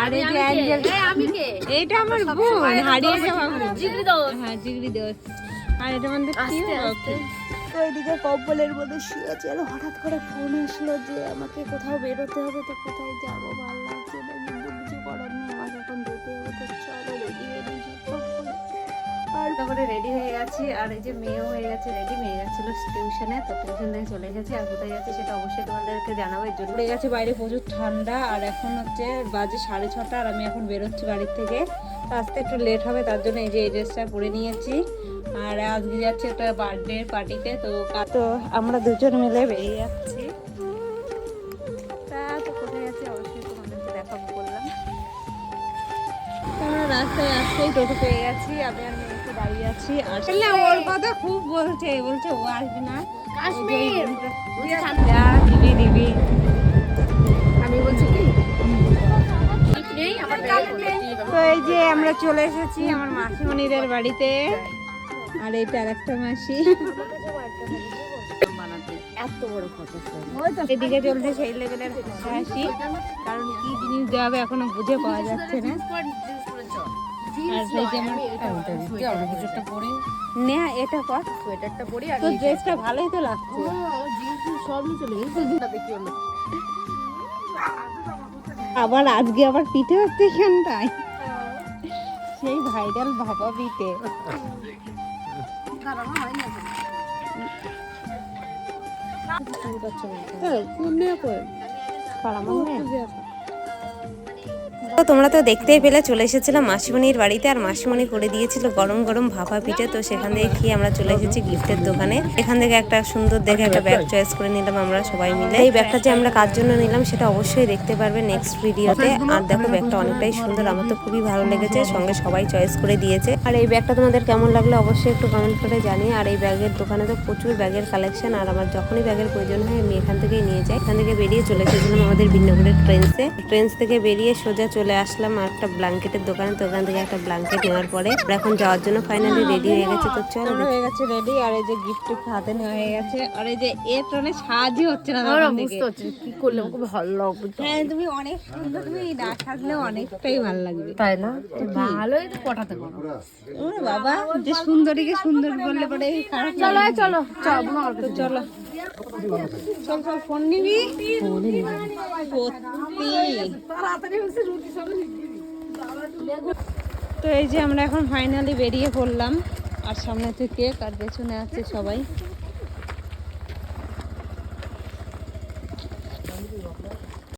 আর এই যে অ্যাঞ্জেল, আমি কে? এইটা আমার বোন, হারিয়ে যাওয়া জিগরি দোস্ত। হ্যাঁ জিগরি দোস্ত। আর এটা আমাদের আস্তে আস্তে। তো এদিকে কম্বলের মধ্যে শুয়ে আছে, আর হঠাৎ করে ফোন আসলো যে আমাকে কোথাও বেরোতে হবে। তো কোথায় যাবো ভালো লাগছে না, কিন্তু কিছু করার নেই, আমাকে এখন যেতে হবে। তো চলো রেডি হয়ে নিয়েছি আর তারপরে রেডি হয়ে গেছি। আর এই যে মেয়েও হয়ে গেছে রেডি, মেয়ে গেছিল টিউশনে, তো টিউশন থেকে চলে গেছে। আর কোথায় যাচ্ছে সেটা অবশ্যই তোমাদেরকে জানাবো। এর জন্য গেছে, বাইরে প্রচুর ঠান্ডা। আর এখন হচ্ছে বাজে 6:30, আর আমি এখন বেরোচ্ছি বাড়ির থেকে। তো আসতে একটু লেট হবে, তার জন্য এই যে এই ড্রেসটা পরে নিয়েছি। আর আজকে যাচ্ছে একটা বার্থডে পার্টিতে, তো আমরা দুজন মিলে বেরিয়ে যাচ্ছি। তা তো কোথায় যাচ্ছি অবশ্যই তোমাদেরকে দেখাবো বললাম। আমরা রাস্তায় আসতেই টোটো পেয়ে গেছি, আমি আর মেয়েকে দাঁড়িয়ে আছি। আসলে ওর কথা খুব বলছে ও আসবে না কাশ্মীর। দিবি। আমি বলছি কি? নেই আমার তো এই যে আমরা চলে এসেছি আমার মাসিমণিদের বাড়িতে। আর এইটা আরেকটা মাসি, এত বড় ফটো। এদিকে চলছে সেই লেভেলের হাসি, কারণ কি জিনিস দেওয়া হবে এখনো বুঝে পাওয়া যাচ্ছে না। আর সেই যে কিছুটা পরে নেহা এটা কর, সোয়েটারটা পরে আর তো ড্রেসটা ভালোই তো লাগছে। সবই চলে গেছে। দেখি হলো আবার আজকে আবার পিঠে হচ্ছে এখানটায়, সেই ভাইরাল ভাপা পিঠে। তো তোমরা তো দেখতেই পেলে, চলে এসেছিলাম মাসিমণির বাড়িতে। আর মাসিমণি করে দিয়েছিল গরম গরম ভাপা পিঠে। তো সেখান থেকে খেয়ে আমরা চলে এসেছি গিফটের দোকানে। এখান থেকে একটা সুন্দর দেখে একটা ব্যাগ চয়েস করে নিলাম আমরা সবাই মিলে। এই ব্যাগটা যে আমরা কার জন্য নিলাম সেটা অবশ্যই দেখতে পারবে নেক্সট ভিডিওতে। আর দেখো ব্যাগটা অনেকটাই সুন্দর, আমার তো খুবই ভালো লেগেছে, সঙ্গে সবাই চয়েস করে দিয়েছে। আর এই ব্যাগটা তোমাদের কেমন লাগলো অবশ্যই একটু কমেন্ট করে জানিয়ে। আর এই ব্যাগের দোকানে তো প্রচুর ব্যাগের কালেকশন, আর আমার যখনই ব্যাগের প্রয়োজন হয় আমি এখান থেকেই নিয়ে যাই। এখান থেকে বেরিয়ে চলে এসেছিলাম আমাদের বিন্নগরের ট্রেন্স থেকে বেরিয়ে সোজা চলে আসলাম আর একটা ব্ল্যাঙ্কেটের দোকানে। তো ওখান থেকে একটা ব্ল্যাঙ্কেট নেওয়ার পরে এখন যাওয়ার জন্য ফাইনালি রেডি হয়ে গেছে। তো চলো হয়ে গেছে রেডি। আর এই যে গিফট হাতে নেওয়া হয়ে গেছে। আর এই যে এর টনে সাজই হচ্ছে না, বুঝতে পারছি কি করলে আমাকে ভালো লাগবে। হ্যাঁ তুমি অনেক সুন্দর, তুমি না সাজলে অনেকটাই ভালো লাগবে, তাই না? ভালোই তো পটাতে পারো। ওরে বাবা, যে সুন্দরীকে সুন্দর বললে পরে খারাপ চলো লাগে। চলো চলো তো চলো চল চল, ফোন নিবি? তো এই যে আমরা এখন ফাইনালি বেরিয়ে পড়লাম। আর সামনে থেকে কেক, আর পেছনে আছে সবাই।